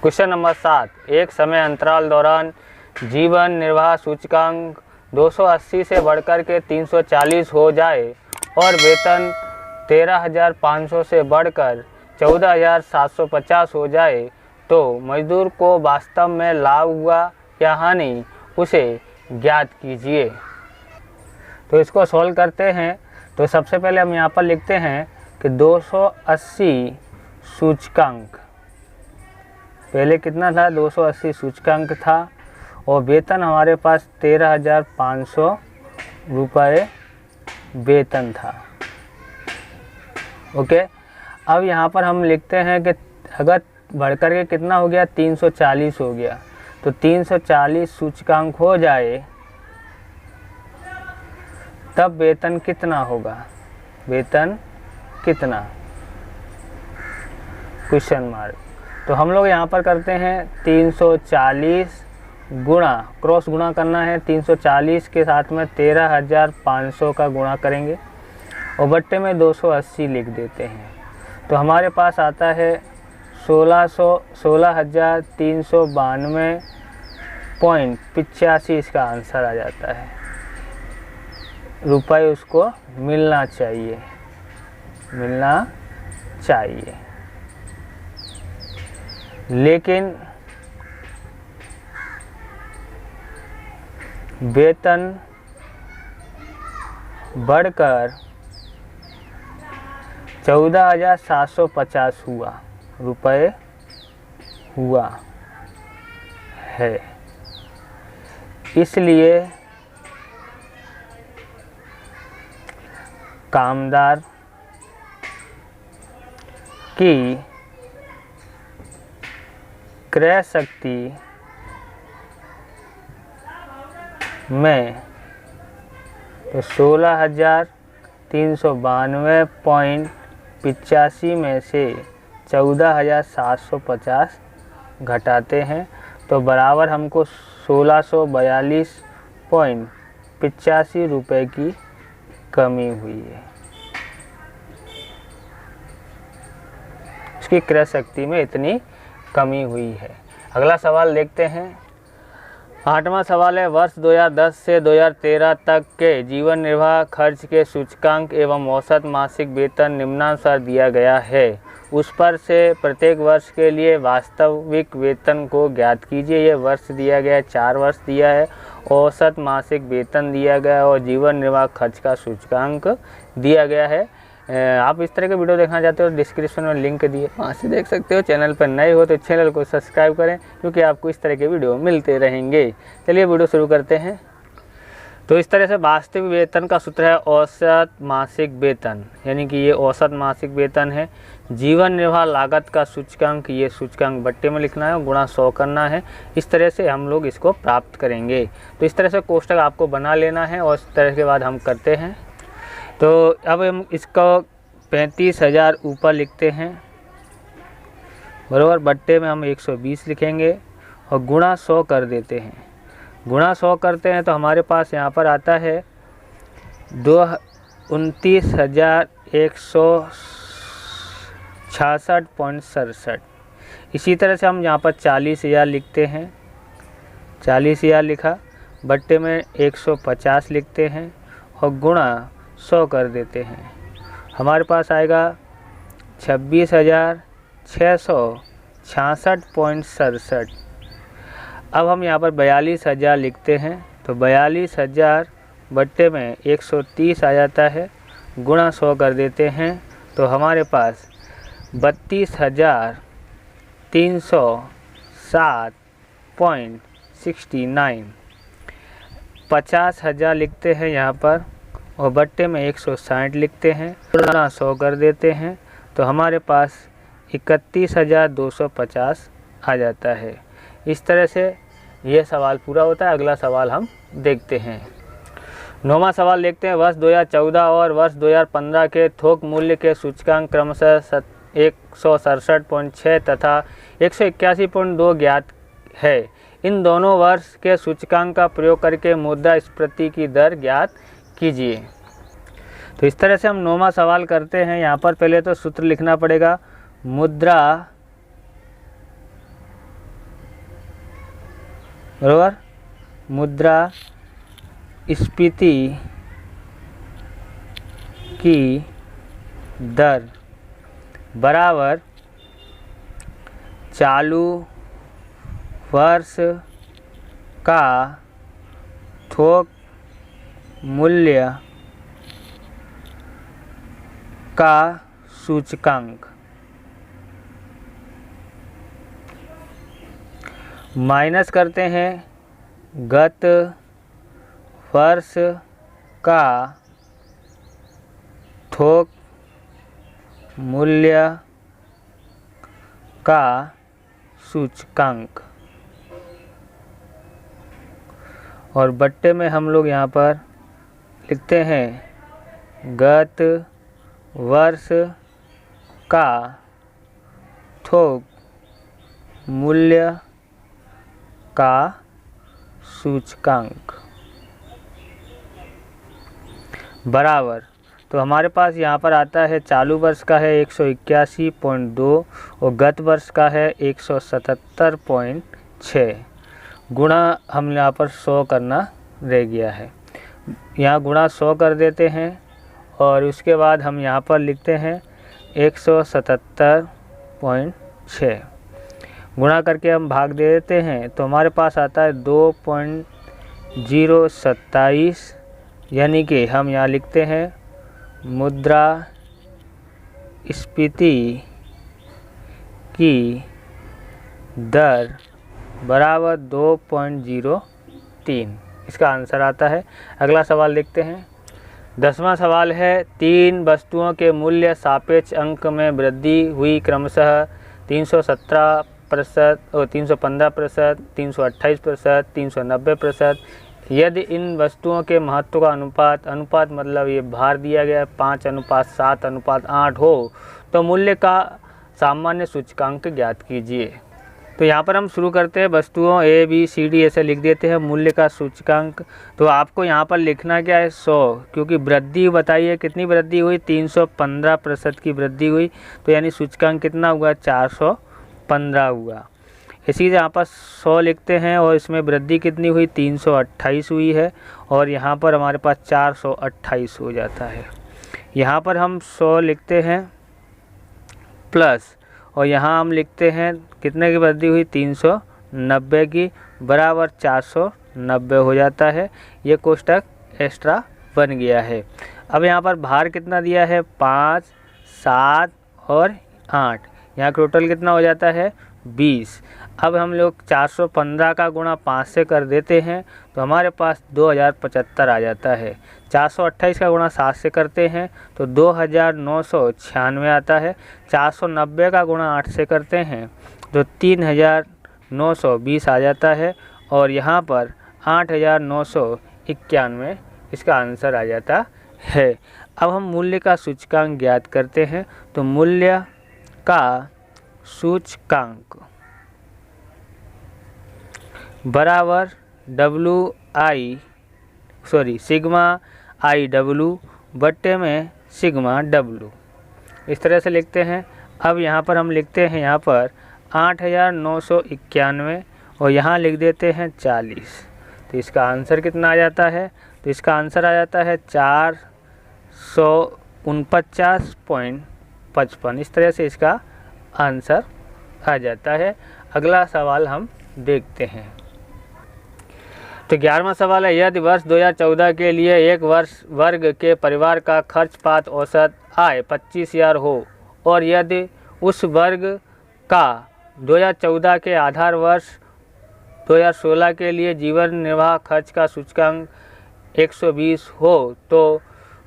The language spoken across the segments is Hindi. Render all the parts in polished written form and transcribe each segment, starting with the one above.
क्वेश्चन नंबर 7, एक समय अंतराल दौरान जीवन निर्वाह सूचकांक 280 से बढ़कर के 340 हो जाए और वेतन 13,500 से बढ़कर 14,750 हो जाए तो मजदूर को वास्तव में लाभ हुआ या हानि, उसे ज्ञात कीजिए। तो इसको सॉल्व करते हैं। तो सबसे पहले हम यहाँ पर लिखते हैं कि 280 सूचकांक, पहले कितना था, 280 सूचकांक था और वेतन हमारे पास 13,500 रुपये वेतन था। ओके, अब यहाँ पर हम लिखते हैं कि अगर बढ़कर के कितना हो गया, 340 हो गया, तो 340 सूचकांक हो जाए तब वेतन कितना होगा, वेतन कितना, क्वेश्चन मार्क। तो हम लोग यहाँ पर करते हैं 340 गुणा, क्रॉस गुणा करना है, 340 के साथ में 13,500 का गुणा करेंगे और बट्टे में 280 लिख देते हैं। तो हमारे पास आता है 16,392.85 इसका आंसर आ जाता है, रुपये उसको मिलना चाहिए, मिलना चाहिए। लेकिन वेतन बढ़कर 14,750 रुपये हुआ है, इसलिए कामदार की क्रय शक्ति में तो 16,392.85 में से 14,750 घटाते हैं तो बराबर हमको 1642.85 रुपये की कमी हुई है, उसकी क्रय शक्ति में इतनी कमी हुई है। अगला सवाल देखते हैं। 8वां सवाल है, वर्ष 2010 से 2013 तक के जीवन निर्वाह खर्च के सूचकांक एवं औसत मासिक वेतन निम्नानुसार दिया गया है। उस पर से प्रत्येक वर्ष के लिए वास्तविक वेतन को ज्ञात कीजिए। ये वर्ष दिया गया है, 4 वर्ष दिया है, औसत मासिक वेतन दिया गया है और जीवन निर्वाह खर्च का सूचकांक दिया गया है। आप इस तरह के वीडियो देखना चाहते हो, डिस्क्रिप्शन में लिंक दिए, वहाँ से देख सकते हो। चैनल पर नए हो तो चैनल को सब्सक्राइब करें क्योंकि आपको इस तरह के वीडियो मिलते रहेंगे। चलिए वीडियो शुरू करते हैं। तो इस तरह से वास्तविक वेतन का सूत्र है औसत मासिक वेतन, यानी कि ये औसत मासिक वेतन है। जीवन निर्वाह लागत का सूचकांक, ये सूचकांक बट्टे में लिखना है और गुणा 100 करना है। इस तरह से हम लोग इसको प्राप्त करेंगे। तो इस तरह से कोष्टक आपको बना लेना है और इस तरह के बाद हम करते हैं। तो अब हम इसको 35,000 ऊपर लिखते हैं, बराबर, बट्टे में हम 120 लिखेंगे और गुणा 100 कर देते हैं। गुणा 100 करते हैं तो हमारे पास यहाँ पर आता है 29,166.67। इसी तरह से हम यहाँ पर 40,000 लिखते हैं, 40,000 लिखा, बट्टे में 150 लिखते हैं और गुणा 100 कर देते हैं। हमारे पास आएगा 26,666.67। अब हम यहाँ पर 42,000 लिखते हैं तो 42,000 बट्टे में 130 आ जाता है, गुणा 100 कर देते हैं तो हमारे पास 32,307.69। 50,000 लिखते हैं यहाँ पर और बट्टे में 160 लिखते हैं, गुणा 100 कर देते हैं तो हमारे पास 31,250 आ जाता है। इस तरह से ये सवाल पूरा होता है। अगला सवाल हम देखते हैं। 9वां सवाल देखते हैं। वर्ष 2014 और वर्ष 2015 के थोक मूल्य के सूचकांक क्रमशः 167.6 तथा 181.2 ज्ञात है। इन दोनों वर्ष के सूचकांक का प्रयोग करके मुद्रास्फीति की दर ज्ञात कीजिए। तो इस तरह से हम 9वां सवाल करते हैं। यहाँ पर पहले तो सूत्र लिखना पड़ेगा, बराबर मुद्रास्फीति की दर बराबर चालू वर्ष का थोक मूल्य का सूचकांक माइनस करते हैं गत वर्ष का थोक मूल्य का सूचकांक, और बट्टे में हम लोग यहाँ पर लिखते हैं गत वर्ष का थोक मूल्य का सूचकांक बराबर, तो हमारे पास यहाँ पर आता है चालू वर्ष का है 181.2 और गत वर्ष का है 177.6, गुणा हम यहाँ पर 100 करना रह गया है। यहाँ गुणा 100 कर देते हैं और उसके बाद हम यहाँ पर लिखते हैं 177.6, गुणा करके हम भाग दे देते हैं तो हमारे पास आता है 2.027, यानी कि हम यहाँ लिखते हैं मुद्रास्फीति की दर बराबर 2.03, इसका आंसर आता है। अगला सवाल देखते हैं। 10वां सवाल है 3 वस्तुओं के मूल्य सापेक्ष अंक में वृद्धि हुई क्रमशः 317% और 315%, 328%, 390%। यदि इन वस्तुओं के महत्व का अनुपात मतलब ये भार दिया गया है 5:7:8 हो तो मूल्य का सामान्य सूचकांक ज्ञात कीजिए। तो यहाँ पर हम शुरू करते हैं, वस्तुओं A B C D ऐसे लिख देते हैं। मूल्य का सूचकांक तो आपको यहाँ पर लिखना क्या है 100, क्योंकि वृद्धि बताइए कितनी वृद्धि हुई 315% की वृद्धि हुई, तो यानी सूचकांक कितना हुआ 415 हुआ। इसी से यहाँ पर 100 लिखते हैं और इसमें वृद्धि कितनी हुई 328 हुई है और यहाँ पर हमारे पास 428 हो जाता है। यहाँ पर हम 100 लिखते हैं प्लस और यहाँ हम लिखते हैं कितने की वृद्धि हुई 390 की बराबर 490 हो जाता है। ये कोष्टक एक्स्ट्रा बन गया है। अब यहाँ पर भार कितना दिया है 5, 7 और 8, यहाँ टोटल कितना हो जाता है 20। अब हम लोग 415 का गुणा 5 से कर देते हैं तो हमारे पास 2075 आ जाता है। 428 का गुणा 7 से करते हैं तो 2996 आता है। 490 का गुणा 8 से करते हैं तो 3920 आ जाता है और यहाँ पर 8991 इसका आंसर आ जाता है। अब हम मूल्य का सूचकांक ज्ञात करते हैं तो मूल्य का सूचकांक बराबर सिग्मा आई डब्लू बट्टे में सिग्मा डब्लू, इस तरह से लिखते हैं। अब यहाँ पर हम लिखते हैं यहाँ पर 8991 और यहाँ लिख देते हैं 40, तो इसका आंसर कितना आ जाता है, तो इसका आंसर आ जाता है 449.55। इस तरह से इसका आंसर आ जाता है। अगला सवाल हम देखते हैं। तो 11वां सवाल है यदि वर्ष 2014 के लिए एक वर्ग के परिवार का खर्च पात औसत आय 25,000 हो और यदि उस वर्ग का 2014 के आधार वर्ष 2016 के लिए जीवन निर्वाह खर्च का सूचकांक 120 हो तो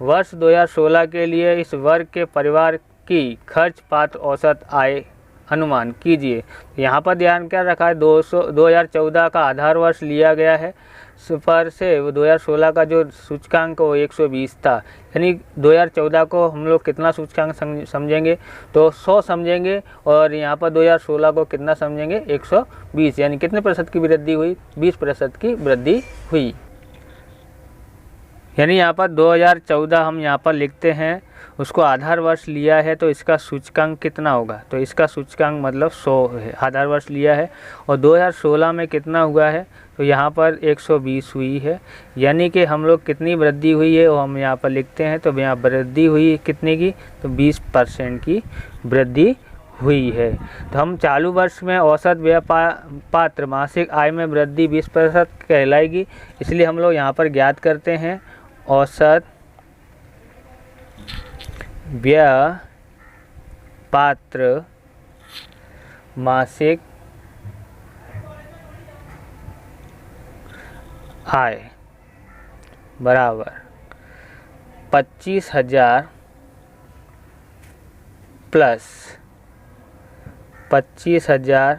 वर्ष 2016 के लिए इस वर्ग के परिवार की खर्च पात्र औसत आय अनुमान कीजिए। यहाँ पर ध्यान क्या रखा है 2014 का आधार वर्ष लिया गया है पर से 2016 का जो सूचकांक वो 120 था, यानी 2014 को हम लोग कितना सूचकांक समझेंगे तो 100 समझेंगे और यहाँ पर 2016 को कितना समझेंगे 120, यानी कितने प्रतिशत की वृद्धि हुई 20% की वृद्धि हुई। यानी यहाँ पर 2014 हम यहाँ पर लिखते हैं उसको आधार वर्ष लिया है तो इसका सूचकांक कितना होगा, तो इसका सूचकांक मतलब 100 है, आधार वर्ष लिया है। और 2016 में कितना हुआ है, तो यहाँ पर 120 हुई है, यानी कि हम लोग कितनी वृद्धि हुई है वो हम यहाँ पर लिखते हैं। तो यहाँ वृद्धि हुई कितने की, तो 20% की वृद्धि हुई है। तो हम चालू वर्ष में औसत पात्र मासिक आय में वृद्धि 20% कहलाएगी, इसलिए हम लोग यहाँ पर ज्ञात करते हैं औसत व्यय पात्र मासिक आय बराबर 25,000 प्लस 25,000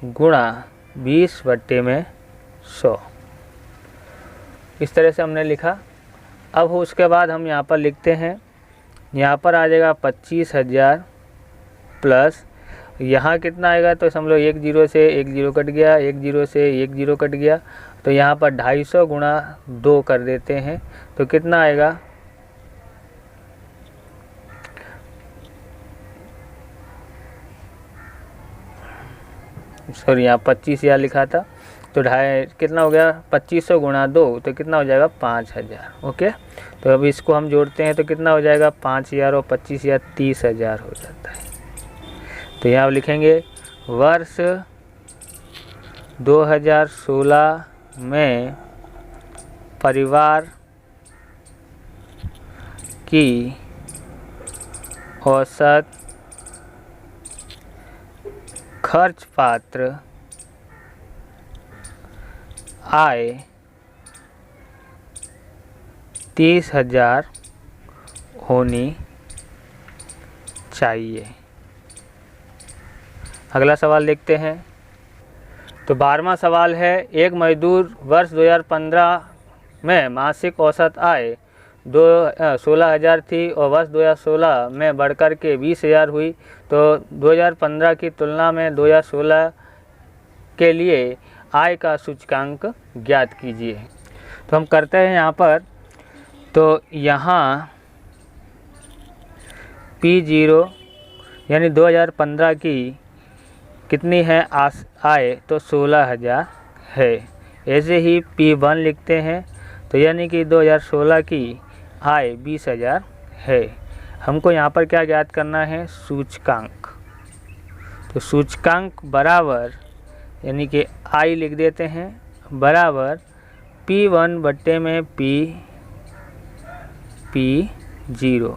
गुणा 20/100। इस तरह से हमने लिखा। अब उसके बाद हम यहाँ पर लिखते हैं, यहाँ पर आ जाएगा 25,000 प्लस यहाँ कितना आएगा, तो समझ लो 1 0 से 1 0 कट गया, 1 0 से 1 0 कट गया, तो यहाँ पर 250 गुणा 2 कर देते हैं, तो कितना आएगा, सॉरी यहाँ 25,000 लिखा था, तो कितना हो गया 2500 गुणा 2, तो कितना हो जाएगा 5,000। ओके, तो अब इसको हम जोड़ते हैं तो कितना हो जाएगा 5,000 और 25,000 30,000 हो जाता है। तो यहाँ लिखेंगे वर्ष 2016 में परिवार की औसत खर्च पात्र आय 30,000 होनी चाहिए। अगला सवाल देखते हैं। तो 12वां सवाल है, एक मजदूर वर्ष 2015 में मासिक औसत आय 16,000 थी और वर्ष 2016 में बढ़कर के 20,000 हुई, तो 2015 की तुलना में 2016 के लिए आय का सूचकांक ज्ञात कीजिए। तो हम करते हैं यहाँ पर, तो यहाँ P0 यानी 2015 की कितनी है आय, तो 16,000 है। ऐसे ही P1 लिखते हैं, तो यानी कि 2016 की आय 20,000 है। हमको यहाँ पर क्या ज्ञात करना है, सूचकांक। तो सूचकांक बराबर यानी कि आई लिख देते हैं बराबर P1 बट्टे में P0,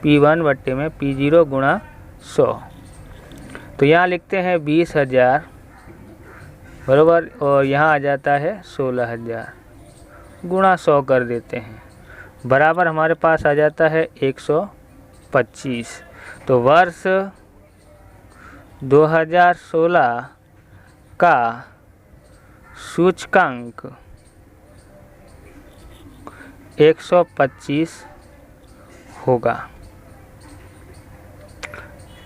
P1 बट्टे में P0 गुणा 100। तो यहाँ लिखते हैं 20,000 बराबर, और यहाँ आ जाता है 16,000 गुणा 100 कर देते हैं, बराबर हमारे पास आ जाता है 125। तो वर्ष 2016 का सूचकांक 125 होगा।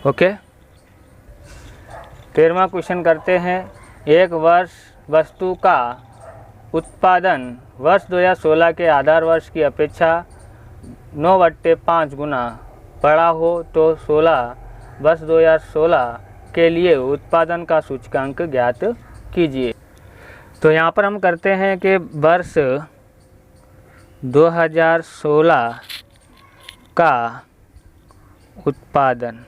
ओके, 13वां क्वेश्चन करते हैं। एक वर्ष वस्तु का उत्पादन वर्ष 2016 के आधार वर्ष की अपेक्षा 9/5 गुना बड़ा हो तो 16 वर्ष 2016 के लिए उत्पादन का सूचकांक ज्ञात कीजिए। तो यहाँ पर हम करते हैं कि वर्ष 2016 का उत्पादन,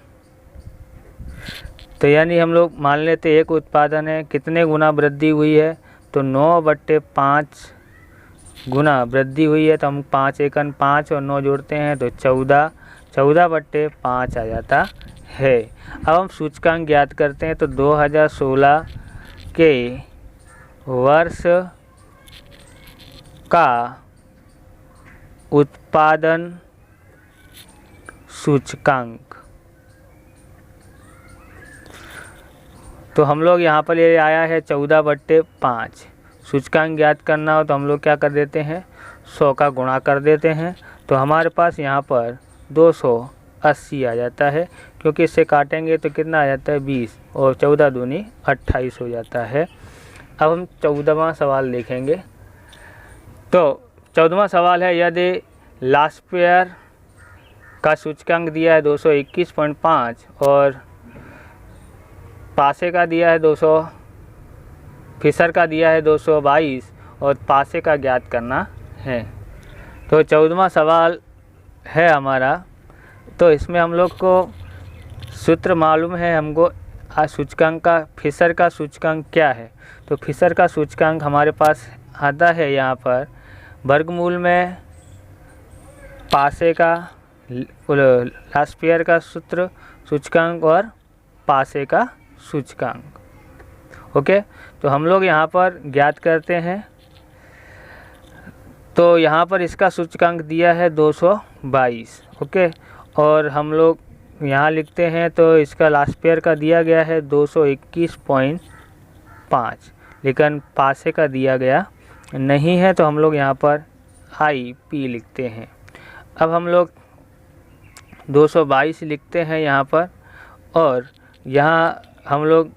तो यानी हम लोग मान लेते एक उत्पादन है, कितने गुना वृद्धि हुई है, तो 9/5 गुना वृद्धि हुई है, तो हम 5 एकन 5 और 9 जोड़ते हैं तो 14/5 आ जाता है। अब हम सूचकांक ज्ञात करते हैं, तो 2016 के वर्ष का उत्पादन सूचकांक, तो हम लोग यहाँ पर ये आया है 14/5। सूचकांक ज्ञात करना हो तो हम लोग क्या कर देते हैं, 100 का गुणा कर देते हैं, तो हमारे पास यहाँ पर 280 आ जाता है, क्योंकि इससे काटेंगे तो कितना आ जाता है 20 और 14 दूनी 28 हो जाता है। अब हम 14वां सवाल देखेंगे। तो 14वां सवाल है, यदि लास्पेयर का सूचकांक दिया है 221.5 और पासे का दिया है 200, फिशर का दिया है 222 और पासे का ज्ञात करना है। तो 14वां सवाल है हमारा। तो इसमें हम लोग को सूत्र मालूम है हमको सूचकांक का, फिशर का सूचकांक क्या है। तो फिशर का सूचकांक हमारे पास आता है यहाँ पर वर्गमूल में पासे का, लास्पियर का सूत्र सूचकांक और पासे का सूचकांक। ओके, तो हम लोग यहाँ पर ज्ञात करते हैं। तो यहाँ पर इसका सूचकांक दिया है 222। ओके, और हम लोग यहाँ लिखते हैं तो इसका लास्पियर का दिया गया है 221.5, लेकिन पासे का दिया गया नहीं है, तो हम लोग यहाँ पर IP लिखते हैं। अब हम लोग 222 लिखते हैं यहाँ पर, और यहाँ हम लोग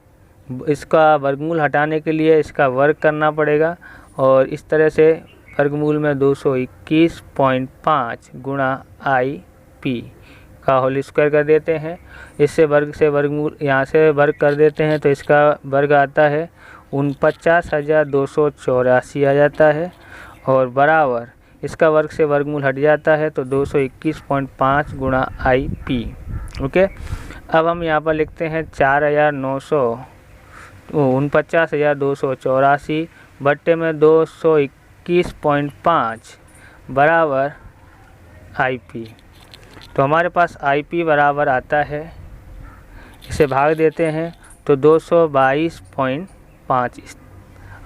इसका वर्गमूल हटाने के लिए इसका वर्ग करना पड़ेगा, और इस तरह से वर्गमूल में 221.5 गुणा IP का होल स्क्वायर कर देते हैं। इससे वर्ग से वर्गमूल यहाँ से वर्ग कर देते हैं तो इसका वर्ग आता है 49,284 आ जाता है, और बराबर इसका वर्ग से वर्गमूल हट जाता है तो 221.5 गुणा IP। ओके, अब हम यहाँ पर लिखते हैं 49,284 बट्टे में 221.5 बराबर IP। तो हमारे पास IP बराबर आता है, इसे भाग देते हैं तो 222.5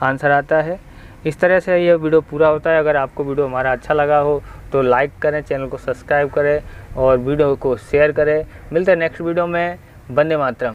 आंसर आता है। इस तरह से यह वीडियो पूरा होता है। अगर आपको वीडियो हमारा अच्छा लगा हो तो लाइक करें, चैनल को सब्सक्राइब करें और वीडियो को शेयर करें। मिलते हैं नेक्स्ट वीडियो में। वंदे मातरम।